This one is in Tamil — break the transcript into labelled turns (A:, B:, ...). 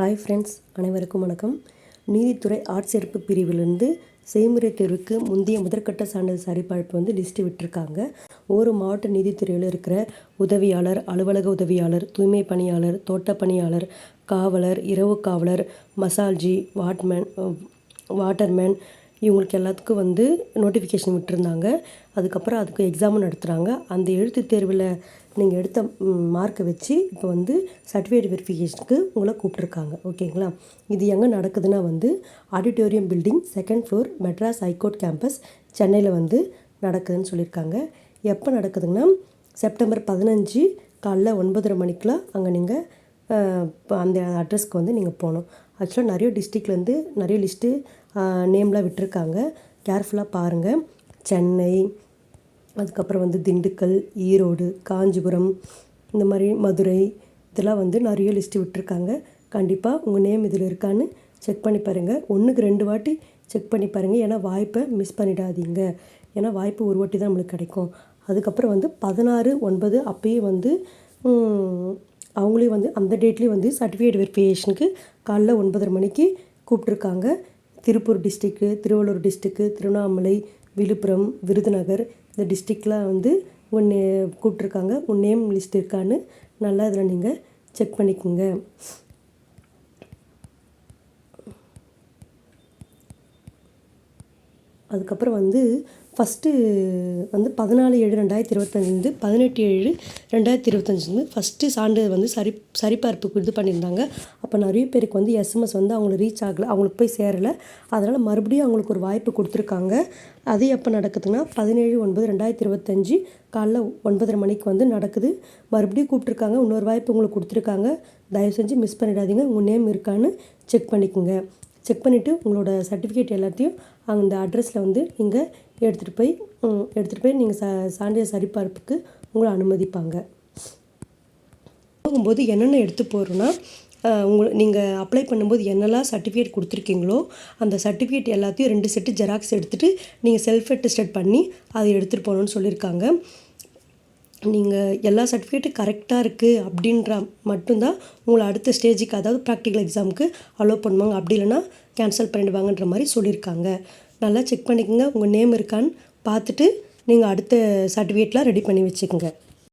A: ஹாய் ஃப்ரெண்ட்ஸ், அனைவருக்கும் வணக்கம். நீதித்துறை ஆட்சேர்ப்பு பிரிவிலிருந்து செய்முறை தேர்வுக்கு முந்தைய முதற்கட்ட சான்றிதழ் சரிபார்ப்பு லிஸ்ட்டு விட்டுருக்காங்க. ஒவ்வொரு மாவட்ட நீதித்துறையில் இருக்கிற உதவியாளர், அலுவலக உதவியாளர், தூய்மை பணியாளர், தோட்ட பணியாளர், காவலர், இரவு காவலர், மசால்ஜி, வாட்டர்மேன் இவங்களுக்கு எல்லாத்துக்கும் நோட்டிஃபிகேஷன் விட்டுருந்தாங்க. அதுக்கப்புறம் அதுக்கு எக்ஸாமும் நடத்துகிறாங்க. அந்த எழுத்துத் தேர்வில் நீங்கள் எடுத்த மார்க்கை வச்சு இப்போ சர்டிஃபிகேட் வெரிஃபிகேஷனுக்கு உங்களை கூப்பிட்ருக்காங்க. ஓகேங்களா? இது எங்கே நடக்குதுன்னா auditorium building 2nd floor Madras high court campus சென்னையில் நடக்குதுன்னு சொல்லியிருக்காங்க. எப்போ நடக்குதுங்கன்னா செப்டம்பர் 15 காலைல 9:30 மணிக்கெலாம் அங்கே நீங்கள் அந்த அட்ரஸ்க்கு நீங்கள் போகணும். ஆக்சுவலாக நிறைய டிஸ்ட்ரிக்ட்லேருந்து நிறைய லிஸ்ட்டு நேம்லாம் விட்டுருக்காங்க. கேர்ஃபுல்லாக பாருங்கள். சென்னை, அதுக்கப்புறம் திண்டுக்கல், ஈரோடு, காஞ்சிபுரம், இந்த மாதிரி மதுரை, இதெல்லாம் நிறைய லிஸ்ட்டு விட்டுருக்காங்க. கண்டிப்பாக உங்கள் நேம் இதில் இருக்கான்னு செக் பண்ணி பாருங்கள். 1க்கு 2 வாட்டி செக் பண்ணி பாருங்கள். ஏன்னா வாய்ப்பை மிஸ் பண்ணிடாதீங்க. ஏன்னா வாய்ப்பு ஒரு வாட்டி தான் நம்மளுக்கு கிடைக்கும். அதுக்கப்புறம் 16/9 அப்பயே அவங்களே அந்த டேட்லேயே சர்டிஃபிகேட் வெரிஃபிகேஷனுக்கு காலைல 9:30 மணிக்கு கூப்பிட்ருக்காங்க. திருப்பூர் டிஸ்ட்ரிக்கு, திருவள்ளூர் டிஸ்ட்ரிக்கு, திருவண்ணாமலை, விழுப்புரம், விருதுநகர் இந்த டிஸ்ட்ரிக்ட்லாம் கூப்பிட்ருக்காங்க. உங்கள் நேம் லிஸ்ட் இருக்கான்னு நல்லா இதில் நீங்கள் செக் பண்ணிக்கோங்க. அதுக்கப்புறம் ஃபஸ்ட்டு 14/7/2025 18/7/2025 ஃபஸ்ட்டு சான்றிதழ் சரிபார்ப்புக்கு இது பண்ணியிருந்தாங்க. அப்போ நிறைய பேருக்கு எஸ்எம்எஸ் அவங்களுக்கு ரீச் ஆகலை, அவங்களுக்கு போய் சேரலை. அதனால் மறுபடியும் அவங்களுக்கு ஒரு வாய்ப்பு கொடுத்துருக்காங்க. அது எப்போ நடக்குதுன்னா 17/9/2025 காலைல 9:30 மணிக்கு நடக்குது. மறுபடியும் கூப்பிட்ருக்காங்க. இன்னொரு வாய்ப்பு உங்களுக்கு கொடுத்துருக்காங்க. தயவு செஞ்சு மிஸ் பண்ணிடாதீங்க. உங்கள் நேம் இருக்கான்னு செக் பண்ணிக்கோங்க. செக் பண்ணிவிட்டு உங்களோட சர்டிஃபிகேட் எல்லாத்தையும் அந்த அட்ரஸில் நீங்கள் எடுத்துகிட்டு போய் நீங்கள் சான்றிதழ் சரிபார்ப்புக்கு உங்களை அனுமதிப்பாங்க. போகும்போது என்னென்ன எடுத்து போகிறோன்னா, நீங்கள் அப்ளை பண்ணும்போது என்னெல்லாம் சர்டிஃபிகேட் கொடுத்துருக்கீங்களோ அந்த சர்டிஃபிகேட் எல்லாத்தையும் 2 செட்டு ஜெராக்ஸ் எடுத்துகிட்டு நீங்கள் செல்ஃப் அட்டஸ்டட் பண்ணி அதை எடுத்துகிட்டு போகணுன்னு சொல்லியிருக்காங்க. நீங்கள் எல்லா சர்டிஃபிகேட்டும் கரெக்டாக இருக்குது அப்படின்ற மட்டும்தான் உங்களை அடுத்த ஸ்டேஜுக்கு, அதாவது ப்ராக்டிக்கல் எக்ஸாமுக்கு அலோவ் பண்ணுவாங்க. அப்படி இல்லைன்னா கேன்சல் பண்ணிடுவாங்கன்ற மாதிரி சொல்லியிருக்காங்க. நல்லா செக் பண்ணிக்கோங்க. உங்கள் நேம் இருக்கான்னு பார்த்துட்டு நீங்கள் அடுத்த சர்டிஃபிகேட்லாம் ரெடி பண்ணி வச்சுக்கோங்க.